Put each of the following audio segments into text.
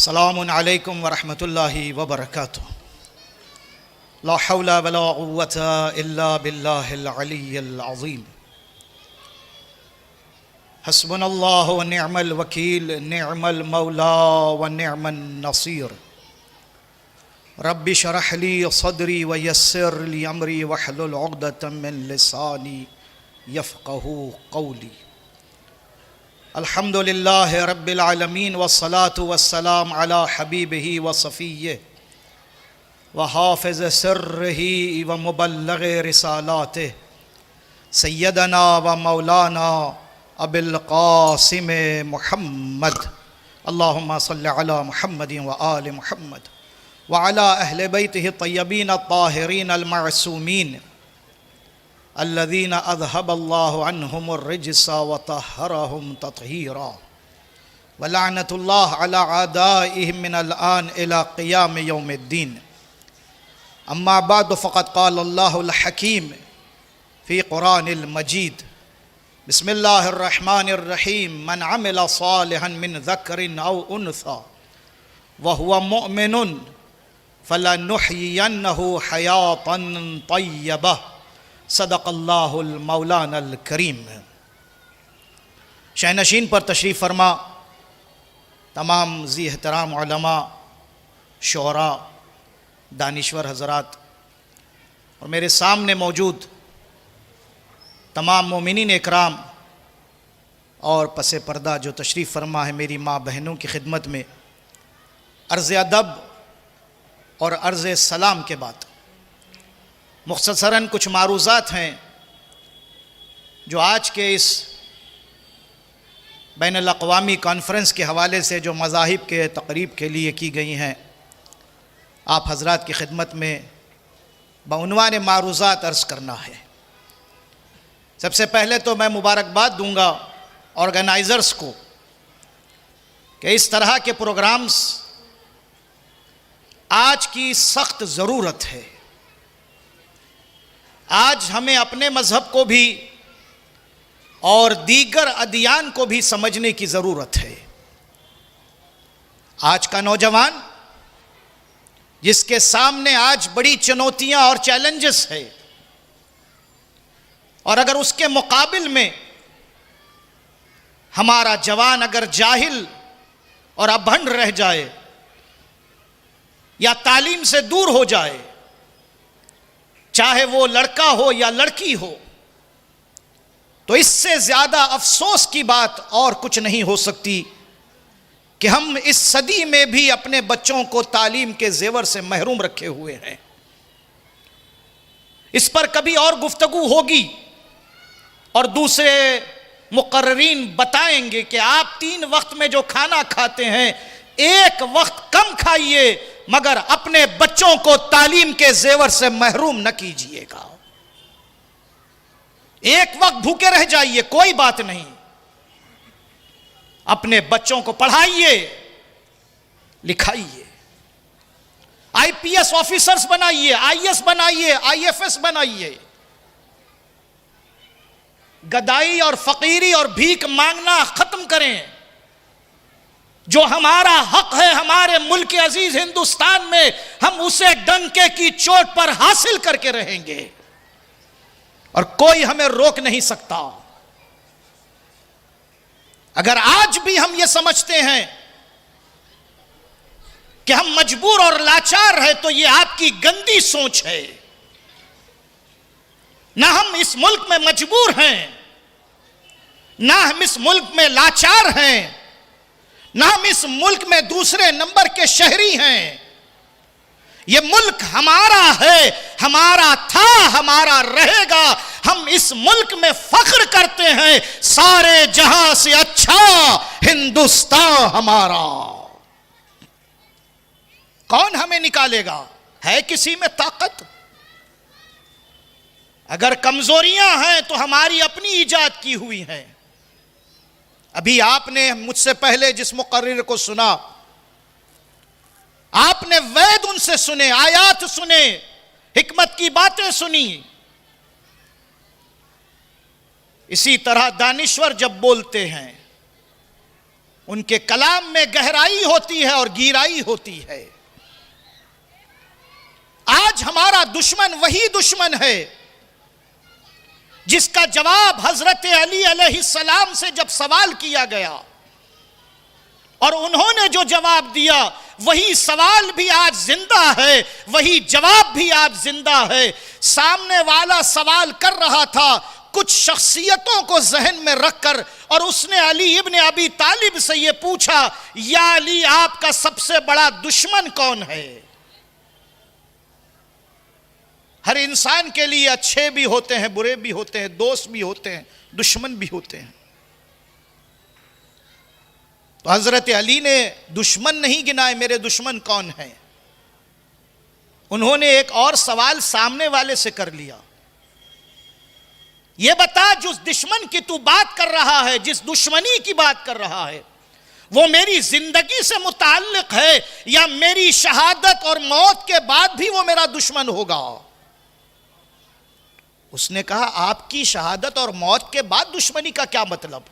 السلام علیکم ورحمۃ اللہ وبرکاتہ۔ لا حول ولا قوۃ الا باللہ العلی العظیم۔ حسبنا اللہ ونعم الوکیل، نعم المولا ونعم النصیر۔ رب اشرح لی صدری ویسر لی امری واحلل عقدۃ من لسانی یفقہوا قولی۔ الحمد للہ رب العالمین والصلاة والسلام علی حبیبہ وصفیہ وحافظ سرہ ومبلغ رسالاتہ سیدنا و مولانا ابی القاسم محمد۔ اللہم صل علی محمد وآل محمد وعلی اہل بیتہ الطیبین الطاہرین المعصومین الذین اذہب اللہ عنہم الرجس وطہرہم تطہیرا ولعنۃ اللہ علی اعدائہم من الآن الی قیام یوم الدین۔ اما بعد فقد قال اللہ الحکیم فی قرآن المجید۔ بسم اللہ الرحمن الرحیم۔ من عمل صالحا من ذکر او انثی وہو مؤمن فلنحیینہ حیاۃ طیبہ۔ صدق اللہ المولانا الکریم۔ شہنشین پر تشریف فرما تمام ذی احترام علماء، شعراء، دانشور حضرات، اور میرے سامنے موجود تمام مومنین اکرام اور پس پردہ جو تشریف فرما ہے میری ماں بہنوں کی خدمت میں، عرض ادب اور عرض سلام کے بعد مختصراً کچھ معروضات ہیں جو آج کے اس بین الاقوامی کانفرنس کے حوالے سے جو مذاہب کے تقریب کے لیے کی گئی ہیں، آپ حضرات کی خدمت میں بعنوان معروضات عرض کرنا ہے۔ سب سے پہلے تو میں مبارکباد دوں گا آرگنائزرز کو کہ اس طرح کے پروگرامز آج کی سخت ضرورت ہے۔ آج ہمیں اپنے مذہب کو بھی اور دیگر ادیان کو بھی سمجھنے کی ضرورت ہے۔ آج کا نوجوان جس کے سامنے آج بڑی چنوتیاں اور چیلنجز ہے، اور اگر اس کے مقابل میں ہمارا جوان اگر جاہل اور ابھنڈ رہ جائے یا تعلیم سے دور ہو جائے، چاہے وہ لڑکا ہو یا لڑکی ہو، تو اس سے زیادہ افسوس کی بات اور کچھ نہیں ہو سکتی کہ ہم اس صدی میں بھی اپنے بچوں کو تعلیم کے زیور سے محروم رکھے ہوئے ہیں۔ اس پر کبھی اور گفتگو ہوگی اور دوسرے مقررین بتائیں گے کہ آپ 3 وقت میں جو کھانا کھاتے ہیں، 1 وقت کم کھائیے مگر اپنے بچوں کو تعلیم کے زیور سے محروم نہ کیجیے گا۔ 1 وقت بھوکے رہ جائیے، کوئی بات نہیں، اپنے بچوں کو پڑھائیے، لکھائیے، آئی پی ایس آفیسرز بنائیے، آئی ایس بنائیے، آئی ایف ایس بنائیے۔ گدائی اور فقیری اور بھیک مانگنا ختم کریں۔ جو ہمارا حق ہے ہمارے ملک عزیز ہندوستان میں، ہم اسے ڈنکے کی چوٹ پر حاصل کر کے رہیں گے اور کوئی ہمیں روک نہیں سکتا۔ اگر آج بھی ہم یہ سمجھتے ہیں کہ ہم مجبور اور لاچار ہیں تو یہ آپ کی گندی سوچ ہے۔ نہ ہم اس ملک میں مجبور ہیں، نہ ہم اس ملک میں لاچار ہیں، نہ ہم اس ملک میں دوسرے نمبر کے شہری ہیں۔ یہ ملک ہمارا ہے، ہمارا تھا، ہمارا رہے گا۔ ہم اس ملک میں فخر کرتے ہیں، سارے جہاں سے اچھا ہندوستان ہمارا۔ کون ہمیں نکالے گا؟ ہے کسی میں طاقت؟ اگر کمزوریاں ہیں تو ہماری اپنی ایجاد کی ہوئی ہیں۔ ابھی آپ نے مجھ سے پہلے جس مقرر کو سنا، آپ نے وید ان سے سنے، آیات سنے، حکمت کی باتیں سنی۔ اسی طرح دانشور جب بولتے ہیں ان کے کلام میں گہرائی ہوتی ہے اور گہرائی ہوتی ہے۔ آج ہمارا دشمن وہی دشمن ہے جس کا جواب حضرت علی علیہ السلام سے جب سوال کیا گیا اور انہوں نے جو جواب دیا وہی سوال بھی آج زندہ ہے، وہی جواب بھی آج زندہ ہے۔ سامنے والا سوال کر رہا تھا کچھ شخصیتوں کو ذہن میں رکھ کر، اور اس نے علی ابن ابی طالب سے یہ پوچھا، یا علی آپ کا سب سے بڑا دشمن کون ہے؟ ہر انسان کے لیے اچھے بھی ہوتے ہیں، برے بھی ہوتے ہیں، دوست بھی ہوتے ہیں، دشمن بھی ہوتے ہیں۔ تو حضرت علی نے دشمن نہیں گنائے، میرے دشمن کون ہیں؟ انہوں نے ایک اور سوال سامنے والے سے کر لیا، یہ بتا جس دشمن کی تو بات کر رہا ہے، جس دشمنی کی بات کر رہا ہے، وہ میری زندگی سے متعلق ہے یا میری شہادت اور موت کے بعد بھی وہ میرا دشمن ہوگا؟ اس نے کہا آپ کی شہادت اور موت کے بعد دشمنی کا کیا مطلب؟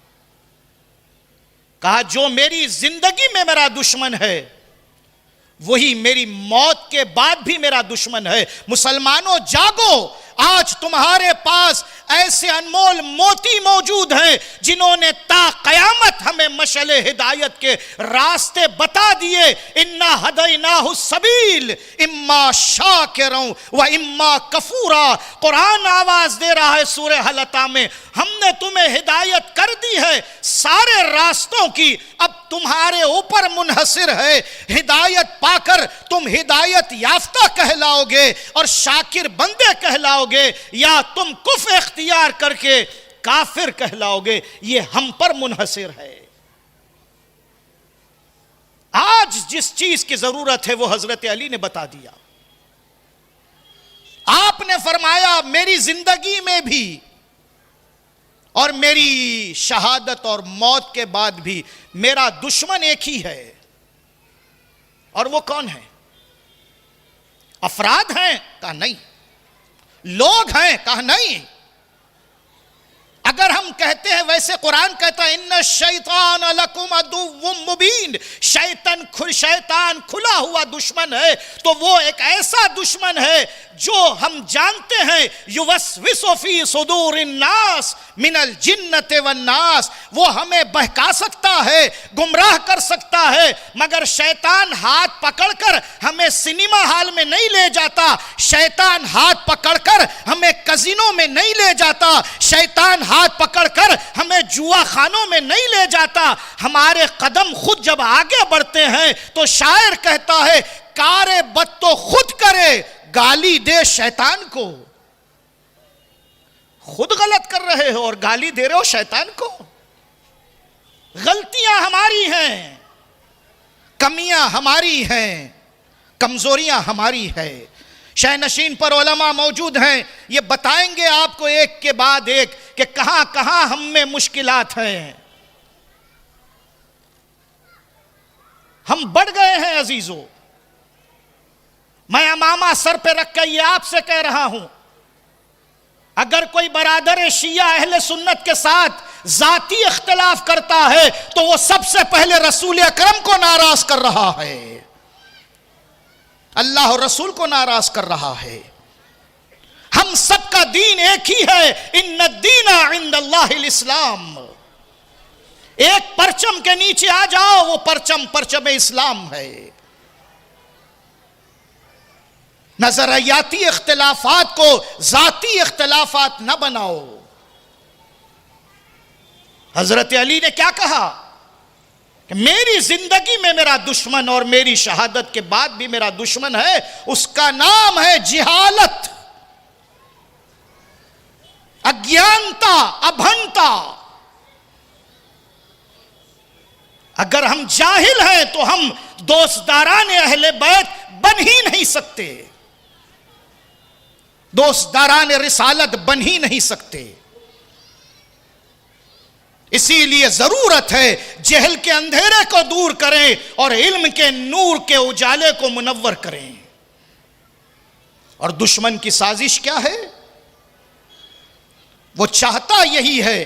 کہا جو میری زندگی میں میرا دشمن ہے وہی میری موت کے بعد بھی میرا دشمن ہے۔ مسلمانوں جاگو، آج تمہارے پاس ایسے انمول موتی موجود ہیں جنہوں نے تا قیامت ہمیں مشعل ہدایت کے راستے بتا دیے۔ انا ہدیناہ السبیل اما شاکرا و اما کفورا۔ قرآن آواز دے رہا ہے سورہ حلطہ میں، ہم نے تمہیں ہدایت کر دی ہے سارے راستوں کی، اب تمہارے اوپر منحصر ہے، ہدایت پا کر تم ہدایت یافتہ کہلاؤ گے اور شاکر بندے کہلاؤ گے، یا تم کفر اختیار کر کے کافر کہلاؤ گے، یہ ہم پر منحصر ہے۔ آج جس چیز کی ضرورت ہے وہ حضرت علی نے بتا دیا۔ آپ نے فرمایا میری زندگی میں بھی اور میری شہادت اور موت کے بعد بھی میرا دشمن ایک ہی ہے، اور وہ کون ہے؟ افراد ہیں؟ کہا نہیں۔ لوگ ہیں؟ کہا نہیں۔ اگر ہم کہتے ہیں ویسے قرآن کہتا ہے ان الشیطان لکم عدو مبین، شیطان کھلا ہوا دشمن ہے، تو وہ ایک ایسا دشمن ہے جو ہم جانتے ہیں یوسوس فی صدور الناس من الجنت والناس، وہ ہمیں بہکا سکتا ہے، گمراہ کر سکتا ہے، مگر شیطان ہاتھ پکڑ کر ہمیں سنیما ہال میں نہیں لے جاتا، شیطان ہاتھ پکڑ کر ہمیں کزینوں میں نہیں لے جاتا، شیطان ہاتھ پکڑ کر ہمیں جوا خانوں میں نہیں لے جاتا۔ ہمارے قدم خود جب آگے بڑھتے ہیں تو شاعر کہتا ہے کار بد تو خود کرے، گالی دے شیطان کو۔ خود غلط کر رہے ہو اور گالی دے رہے ہو شیطان کو۔ غلطیاں ہماری ہیں، کمیاں ہماری ہیں، کمزوریاں ہماری ہیں۔ شہ نشین پر علماء موجود ہیں، یہ بتائیں گے آپ کو ایک کے بعد ایک کہ کہاں کہاں ہم میں مشکلات ہیں۔ ہم بڑھ گئے ہیں عزیزو۔ میں امامہ سر پہ رکھ کے یہ آپ سے کہہ رہا ہوں، اگر کوئی برادر شیعہ اہل سنت کے ساتھ ذاتی اختلاف کرتا ہے تو وہ سب سے پہلے رسول اکرم کو ناراض کر رہا ہے، اللہ اور رسول کو ناراض کر رہا ہے۔ ہم سب کا دین ایک ہی ہے، ان الدین عند اللہ الاسلام۔ ایک پرچم کے نیچے آ جاؤ، وہ پرچم اسلام ہے۔ نظریاتی اختلافات کو ذاتی اختلافات نہ بناؤ۔ حضرت علی نے کیا کہا کہ میری زندگی میں میرا دشمن اور میری شہادت کے بعد بھی میرا دشمن ہے، اس کا نام ہے جہالت، اگیانتا، ابھنتا۔ اگر ہم جاہل ہیں تو ہم دوستداران اہل بیت بن ہی نہیں سکتے، دوستداران رسالت بن ہی نہیں سکتے۔ اسی لیے ضرورت ہے جہل کے اندھیرے کو دور کریں اور علم کے نور کے اجالے کو منور کریں۔ اور دشمن کی سازش کیا ہے؟ وہ چاہتا یہی ہے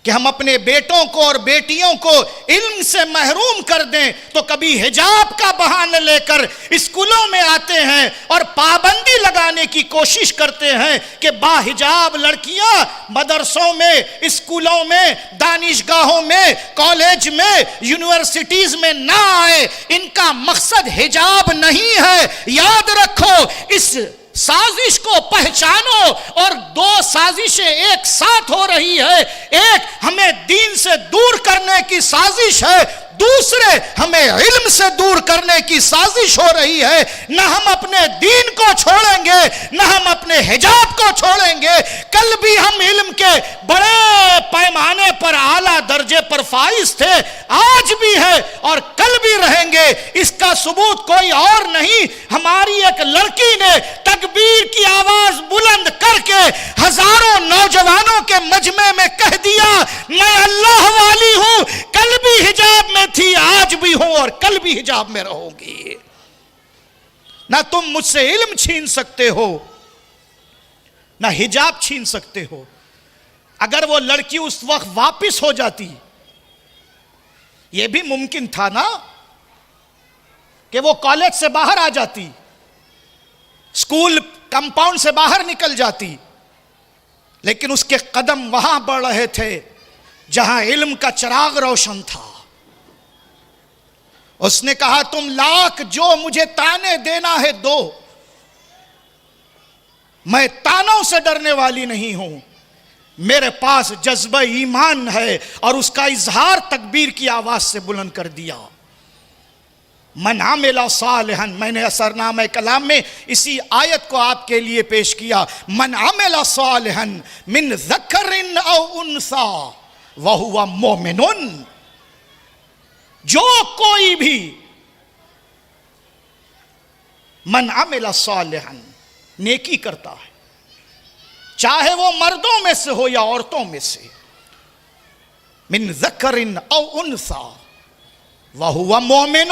کہ ہم اپنے بیٹوں کو اور بیٹیوں کو علم سے محروم کر دیں تو کبھی حجاب کا بہانہ لے کر اسکولوں میں آتے ہیں اور پابندی لگانے کی کوشش کرتے ہیں کہ باحجاب لڑکیاں مدرسوں میں، اسکولوں میں، دانشگاہوں میں، کالج میں، یونیورسٹیز میں نہ آئے۔ ان کا مقصد حجاب نہیں ہے۔ یاد رکھو، اس سازش کو پہچانو، اور دو سازشیں ایک ساتھ ہو رہی ہے۔ ایک ہمیں دین سے دور کرنے کی سازش ہے، دوسرے ہمیں علم سے دور کرنے کی سازش ہو رہی ہے۔ نہ ہم اپنے دین کو چھوڑیں گے، نہ ہم اپنے حجاب کو چھوڑیں گے۔ کل بھی ہم علم کے بڑے پیمانے پر اعلیٰ درجے پر فائز تھے، آج بھی ہے اور کل بھی رہیں گے۔ اس کا ثبوت کوئی اور نہیں، ہماری ایک لڑکی نے تکبیر کی آواز بلند کر کے ہزاروں نوجوانوں کے مجمع میں کہہ دیا، میں اللہ والی ہوں، کل بھی حجاب میں تھی، آج بھی ہوں اور کل بھی حجاب میں رہوں گی۔ نہ تم مجھ سے علم چھین سکتے ہو، نہ حجاب چھین سکتے ہو۔ اگر وہ لڑکی اس وقت واپس ہو جاتی، یہ بھی ممکن تھا نا کہ وہ کالج سے باہر آ جاتی، اسکول کمپاؤنڈ سے باہر نکل جاتی، لیکن اس کے قدم وہاں بڑھ رہے تھے جہاں علم کا چراغ روشن تھا۔ اس نے کہا، تم لاکھ جو مجھے تانے دینا ہے دو، میں تانوں سے ڈرنے والی نہیں ہوں، میرے پاس جذبہ ایمان ہے، اور اس کا اظہار تکبیر کی آواز سے بلند کر دیا۔ من عمل صالحا، میں نے اثرنامہ کلام میں اسی آیت کو آپ کے لیے پیش کیا، من عمل صالحا من ذکر او انثی وہو مومن، جو کوئی بھی من عمل صالحا نیکی کرتا ہے، چاہے وہ مردوں میں سے ہو یا عورتوں میں سے، من ذکر او انثی وہو مومن،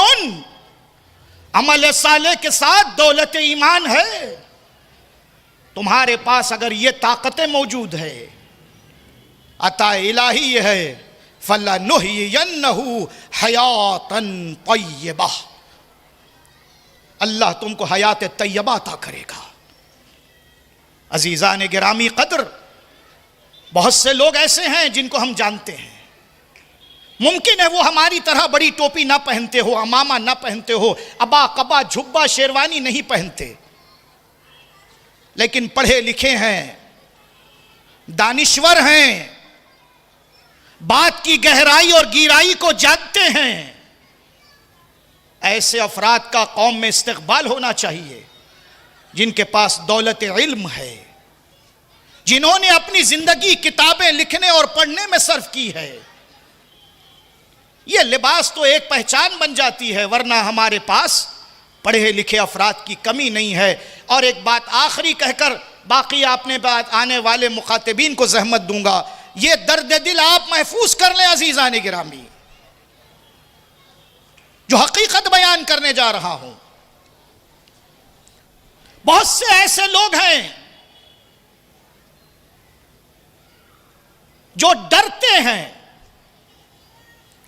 عمل صالح کے ساتھ دولت ایمان ہے۔ تمہارے پاس اگر یہ طاقتیں موجود ہے، عطا الہی یہ ہے، فَلَنُحْيِيَنَّهُ حَيَاةً طَيِّبَةً، اللہ تم کو حیات طیبہ عطا کرے گا۔ عزیزان گرامی قدر، بہت سے لوگ ایسے ہیں جن کو ہم جانتے ہیں، ممکن ہے وہ ہماری طرح بڑی ٹوپی نہ پہنتے ہو، عمامہ نہ پہنتے ہو، ابا قبا جھبا شیروانی نہیں پہنتے، لیکن پڑھے لکھے ہیں، دانشور ہیں، بات کی گہرائی اور گہرائی کو جانتے ہیں۔ ایسے افراد کا قوم میں استقبال ہونا چاہیے جن کے پاس دولت علم ہے، جنہوں نے اپنی زندگی کتابیں لکھنے اور پڑھنے میں صرف کی ہے۔ یہ لباس تو ایک پہچان بن جاتی ہے، ورنہ ہمارے پاس پڑھے لکھے افراد کی کمی نہیں ہے۔ اور ایک بات آخری کہہ کر باقی آپ نے بات آنے والے مخاطبین کو زحمت دوں گا، یہ درد دل آپ محفوظ کر لیں عزیزان گرامی، جو حقیقت بیان کرنے جا رہا ہوں۔ بہت سے ایسے لوگ ہیں جو ڈرتے ہیں،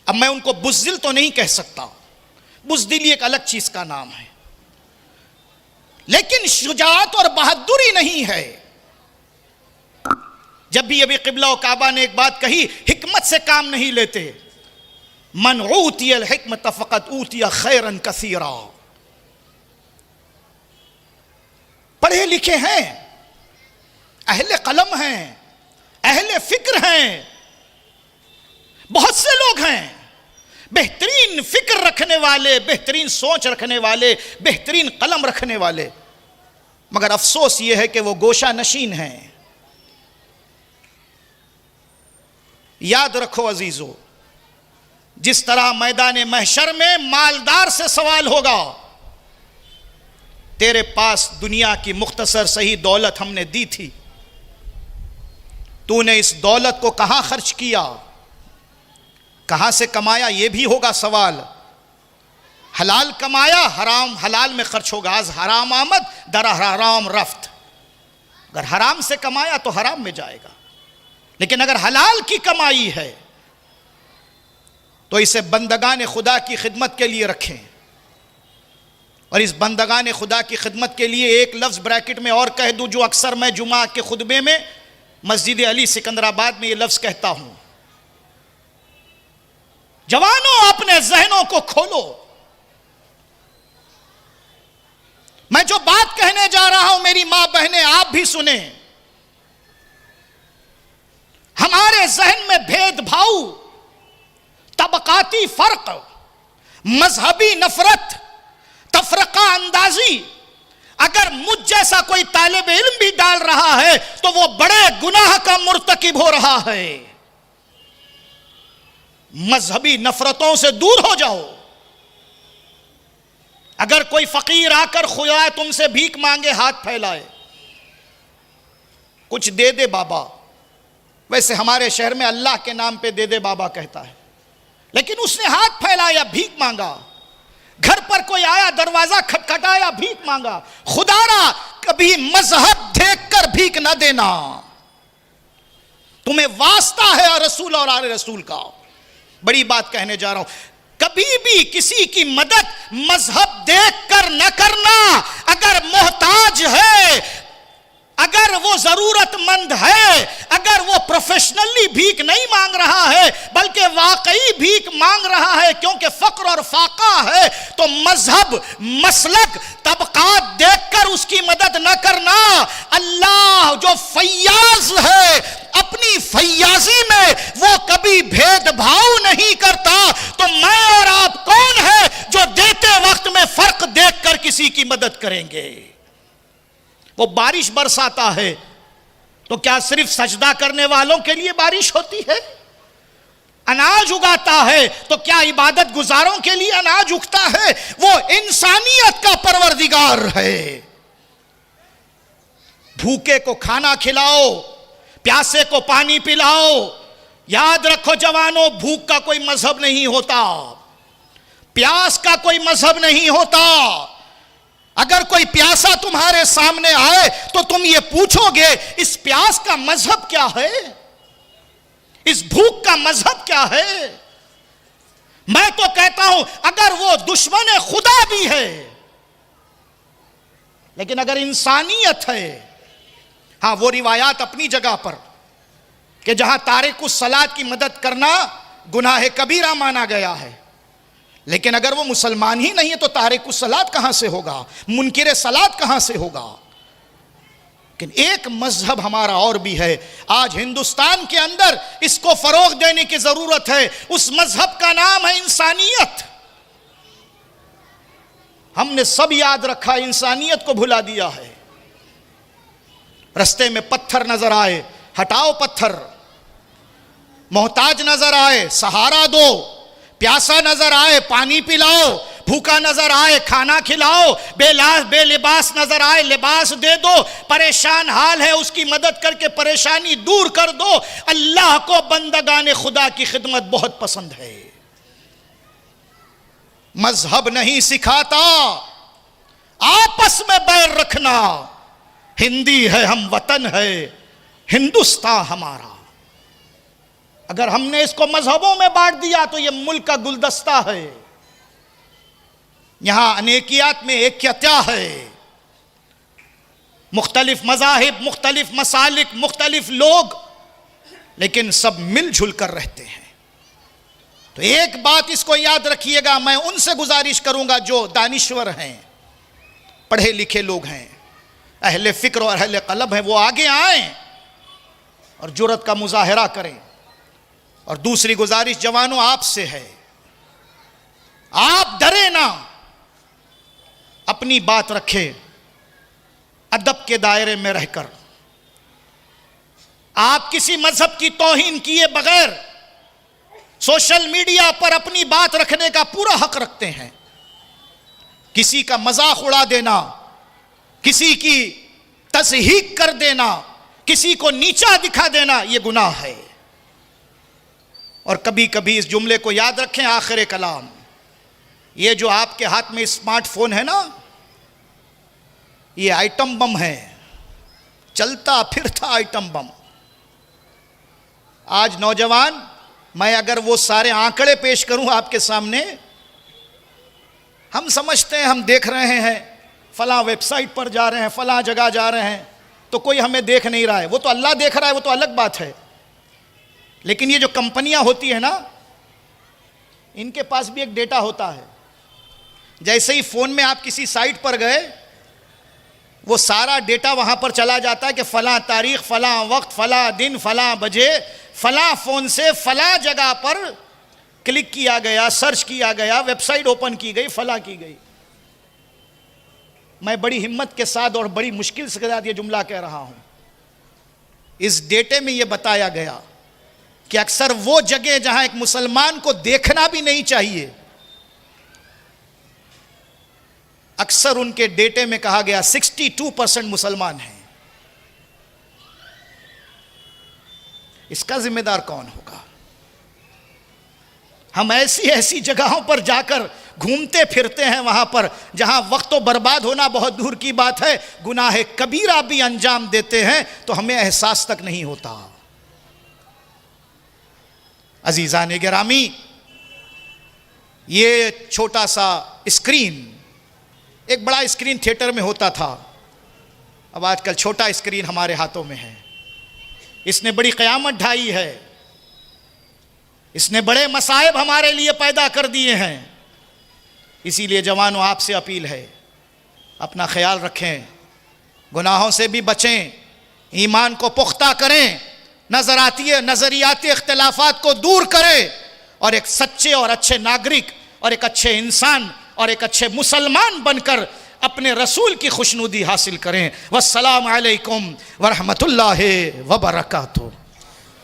اب میں ان کو بزدل تو نہیں کہہ سکتا، بزدلی ایک الگ چیز کا نام ہے، لیکن شجاعت اور بہادری نہیں ہے۔ جب بھی ابھی قبلہ و کعبہ نے ایک بات کہی، حکمت سے کام نہیں لیتے، من اوتی الحکمت فقط اوتی خیرا کثیرا، پڑھے لکھے ہیں، اہل قلم ہیں، اہل فکر ہیں، بہت سے لوگ ہیں بہترین فکر رکھنے والے، بہترین سوچ رکھنے والے، بہترین قلم رکھنے والے، مگر افسوس یہ ہے کہ وہ گوشہ نشین ہیں۔ یاد رکھو عزیزو، جس طرح میدان محشر میں مالدار سے سوال ہوگا، تیرے پاس دنیا کی مختصر صحیح دولت ہم نے دی تھی، تو نے اس دولت کو کہاں خرچ کیا، کہاں سے کمایا، یہ بھی ہوگا سوال۔ حلال کمایا، حرام حلال میں خرچ ہوگا، از حرام آمد در حرام رفت، اگر حرام سے کمایا تو حرام میں جائے گا، لیکن اگر حلال کی کمائی ہے تو اسے بندگان خدا کی خدمت کے لیے رکھیں. اور اس بندگان خدا کی خدمت کے لیے ایک لفظ بریکٹ میں اور کہہ دوں جو اکثر میں جمعہ کے خطبے میں مسجد علی سکندرآباد میں یہ لفظ کہتا ہوں. جوانوں اپنے ذہنوں کو کھولو. میں جو بات کہنے جا رہا ہوں میری ماں بہنیں آپ بھی سنیں. ہمارے ذہن میں بھید بھاؤ، طبقاتی فرق، مذہبی نفرت، تفرقہ اندازی اگر مجھ جیسا کوئی طالب علم بھی ڈال رہا ہے تو وہ بڑے گناہ کا مرتکب ہو رہا ہے. مذہبی نفرتوں سے دور ہو جاؤ. اگر کوئی فقیر آ کر خدا تم سے بھیک مانگے ہاتھ پھیلائے، کچھ دے دے بابا. ویسے ہمارے شہر میں اللہ کے نام پہ دے دے بابا کہتا ہے، لیکن اس نے ہاتھ پھیلایا بھیک مانگا. گھر پر کوئی آیا دروازہ کھٹکھٹایا بھیک مانگا. خدا را کبھی مذہب دیکھ کر بھیک نہ دینا. تمہیں واسطہ ہے رسول اور آل رسول کا. بڑی بات کہنے جا رہا ہوں. کبھی بھی کسی کی مدد مذہب دیکھ کر نہ کرنا. اگر محتاج ہے، اگر وہ ضرورت مند ہے، اگر وہ پروفیشنلی بھیک نہیں مانگ رہا ہے بلکہ واقعی بھیک مانگ رہا ہے کیونکہ فقر اور فاقہ ہے، تو مذہب، مسلک، طبقات دیکھ کر اس کی مدد نہ کرنا. اللہ جو فیاض ہے اپنی فیاضی میں وہ کبھی بھید بھاؤ نہیں کرتا. تو میں اور آپ کون ہے جو دیتے وقت میں فرق دیکھ کر کسی کی مدد کریں گے؟ وہ بارش برساتا ہے تو کیا صرف سجدہ کرنے والوں کے لیے بارش ہوتی ہے؟ اناج اگاتا ہے تو کیا عبادت گزاروں کے لیے اناج اگتا ہے؟ وہ انسانیت کا پروردگار ہے. بھوکے کو کھانا کھلاؤ، پیاسے کو پانی پلاؤ. یاد رکھو جوانوں، بھوک کا کوئی مذہب نہیں ہوتا، پیاس کا کوئی مذہب نہیں ہوتا. اگر کوئی پیاسا تمہارے سامنے آئے تو تم یہ پوچھو گے اس پیاس کا مذہب کیا ہے؟ اس بھوک کا مذہب کیا ہے؟ میں تو کہتا ہوں اگر وہ دشمن خدا بھی ہے لیکن اگر انسانیت ہے، ہاں وہ روایات اپنی جگہ پر کہ جہاں تارک الصلاۃ کی مدد کرنا گناہ کبیرہ مانا گیا ہے، لیکن اگر وہ مسلمان ہی نہیں ہے تو تارک الصلاۃ کہاں سے ہوگا؟ منکر صلاۃ کہاں سے ہوگا؟ لیکن ایک مذہب ہمارا اور بھی ہے. آج ہندوستان کے اندر اس کو فروغ دینے کی ضرورت ہے. اس مذہب کا نام ہے انسانیت. ہم نے سب یاد رکھا، انسانیت کو بھلا دیا ہے. رستے میں پتھر نظر آئے، ہٹاؤ پتھر. محتاج نظر آئے، سہارا دو. پیاسا نظر آئے، پانی پلاؤ. بھوکا نظر آئے، کھانا کھلاؤ. بے لباس نظر آئے، لباس دے دو. پریشان حال ہے، اس کی مدد کر کے پریشانی دور کر دو. اللہ کو بندگان خدا کی خدمت بہت پسند ہے. مذہب نہیں سکھاتا آپس میں بیر رکھنا. ہندی ہے، ہم وطن ہے، ہندوستان ہمارا. اگر ہم نے اس کو مذہبوں میں بانٹ دیا تو یہ ملک کا گلدستہ ہے. یہاں انیکیات میں ایکیتا ہے. مختلف مذاہب، مختلف مسالک، مختلف لوگ، لیکن سب مل جل کر رہتے ہیں. تو ایک بات اس کو یاد رکھیے گا، میں ان سے گزارش کروں گا جو دانشور ہیں، پڑھے لکھے لوگ ہیں، اہل فکر اور اہل قلب ہیں، وہ آگے آئیں اور جرأت کا مظاہرہ کریں. اور دوسری گزارش جوانوں آپ سے ہے، آپ ڈرے نہ، اپنی بات رکھے ادب کے دائرے میں رہ کر. آپ کسی مذہب کی توہین کیے بغیر سوشل میڈیا پر اپنی بات رکھنے کا پورا حق رکھتے ہیں. کسی کا مذاق اڑا دینا، کسی کی تضحیک کر دینا، کسی کو نیچا دکھا دینا، یہ گناہ ہے. اور کبھی کبھی اس جملے کو یاد رکھیں آخر کلام، یہ جو آپ کے ہاتھ میں اسمارٹ فون ہے نا، یہ آئٹم بم ہے، چلتا پھرتا آئٹم بم. آج نوجوان، میں اگر وہ سارے آنکڑے پیش کروں آپ کے سامنے، ہم سمجھتے ہیں ہم دیکھ رہے ہیں، فلاں ویب سائٹ پر جا رہے ہیں، فلاں جگہ جا رہے ہیں، تو کوئی ہمیں دیکھ نہیں رہا ہے. وہ تو اللہ دیکھ رہا ہے، وہ تو الگ بات ہے. لیکن یہ جو کمپنیاں ہوتی ہیں نا، ان کے پاس بھی ایک ڈیٹا ہوتا ہے. جیسے ہی فون میں آپ کسی سائٹ پر گئے، وہ سارا ڈیٹا وہاں پر چلا جاتا ہے کہ فلاں تاریخ، فلاں وقت، فلاں دن، فلاں بجے، فلاں فون سے فلاں جگہ پر کلک کیا گیا، سرچ کیا گیا، ویب سائٹ اوپن کی گئی، فلاں کی گئی. میں بڑی ہمت کے ساتھ اور بڑی مشکل سے یہ جملہ کہہ رہا ہوں. اس ڈیٹے میں یہ بتایا گیا کہ اکثر وہ جگہ جہاں ایک مسلمان کو دیکھنا بھی نہیں چاہیے، اکثر ان کے ڈیٹے میں کہا گیا 62% مسلمان ہیں. اس کا ذمہ دار کون ہوگا؟ ہم ایسی جگہوں پر جا کر گھومتے پھرتے ہیں، وہاں پر جہاں وقت و برباد ہونا بہت دور کی بات ہے، گناہ کبیرہ بھی انجام دیتے ہیں تو ہمیں احساس تک نہیں ہوتا. عزیزان گرامی، یہ چھوٹا سا اسکرین، ایک بڑا اسکرین تھیٹر میں ہوتا تھا، اب آج کل چھوٹا اسکرین ہمارے ہاتھوں میں ہے. اس نے بڑی قیامت ڈھائی ہے، اس نے بڑے مصائب ہمارے لیے پیدا کر دیے ہیں. اسی لیے جوانوں، آپ سے اپیل ہے، اپنا خیال رکھیں، گناہوں سے بھی بچیں، ایمان کو پختہ کریں، نظریاتی اختلافات کو دور کریں، اور ایک سچے اور اچھے ناگرک اور ایک اچھے انسان اور ایک اچھے مسلمان بن کر اپنے رسول کی خوشنودی حاصل کریں. والسلام علیکم ورحمۃ اللہ وبرکاتہ.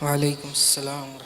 وعلیکم السلام.